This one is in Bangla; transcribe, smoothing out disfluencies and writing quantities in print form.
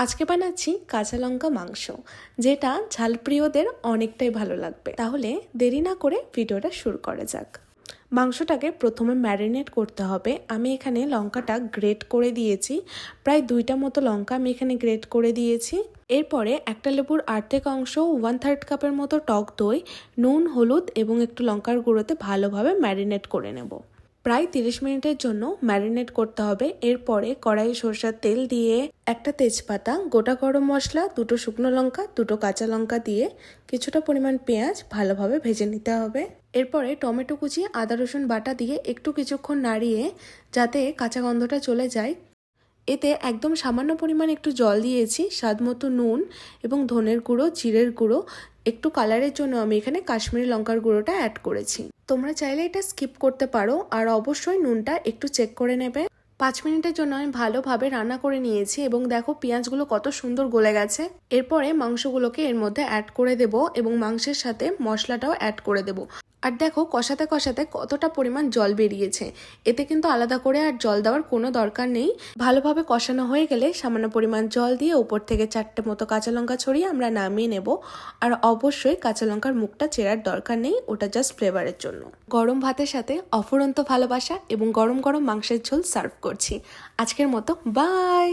আজকে বানাচ্ছি কাঁচা লঙ্কা মাংস, যেটা ঝালপ্রিয়দের অনেকটাই ভালো লাগবে। তাহলে দেরি না করে ভিডিওটা শুরু করা যাক। মাংসটাকে প্রথমে ম্যারিনেট করতে হবে। আমি এখানে লঙ্কাটা গ্রেট করে দিয়েছি, প্রায় 2টা মতো লঙ্কা আমি এখানে গ্রেট করে দিয়েছি। এরপরে একটা লেবুর অর্ধেক অংশ 1/3 কাপের মতো টক দই, নুন, হলুদ এবং একটু লঙ্কার গুঁড়োতে ভালোভাবে ম্যারিনেট করে নেব। প্রায় 30 মিনিটের জন্য ম্যারিনেট করতে হবে। এরপরে কড়াই সরষের তেল দিয়ে একটা তেজপাতা, গোটা গরম মশলা, 2টো শুকনো লঙ্কা, 2টো কাঁচা লঙ্কা দিয়ে কিছুটা পরিমাণ পেঁয়াজ ভালোভাবে ভেজে নিতে হবে। এরপরে টমেটো কুচি, আদা রসুন বাটা দিয়ে একটু কিছুক্ষণ নাড়িয়ে যাতে কাঁচা গন্ধটা চলে যায়, এতে একদম সামান্য পরিমাণ একটু জল দিয়েছি, স্বাদ মতো নুন এবং ধনের গুঁড়ো, জিরের গুঁড়ো, একটু কালারের জন্য আমি এখানে কাশ্মীরি লঙ্কার গুঁড়োটা অ্যাড করেছি। তোমরা চাইলে এটা স্কিপ করতে পারো, আর অবশ্যই নুনটা একটু চেক করে নেবে। 5 মিনিটের জন্য আমি ভালোভাবে রান্না করে নিয়েছি এবং দেখো পেঁয়াজগুলো কত সুন্দর গলে গেছে। এরপরে মাংসগুলোকে এর মধ্যে অ্যাড করে দেব এবং মাংসের সাথে মশলাটাও অ্যাড করে দেব। আর দেখো কষাতে কষাতে কতটা পরিমাণ জল বেরিয়েছে। এতে কিন্তু আলাদা করে আর জল দেওয়ার কোনো দরকার নেই। ভালোভাবে কষানো হয়ে গেলে সামান্য পরিমাণ জল দিয়ে উপর থেকে 4টে মতো কাঁচা লঙ্কা ছড়িয়ে আমরা নামিয়ে নেব। আর অবশ্যই কাঁচা লঙ্কার মুখটা চেরার দরকার নেই, ওটা জাস্ট ফ্লেভারের জন্য। গরম ভাতের সাথে অফুরন্ত ভালোবাসা এবং গরম গরম মাংসের ঝোল সার্ভ করছি। আজকের মতো বাই।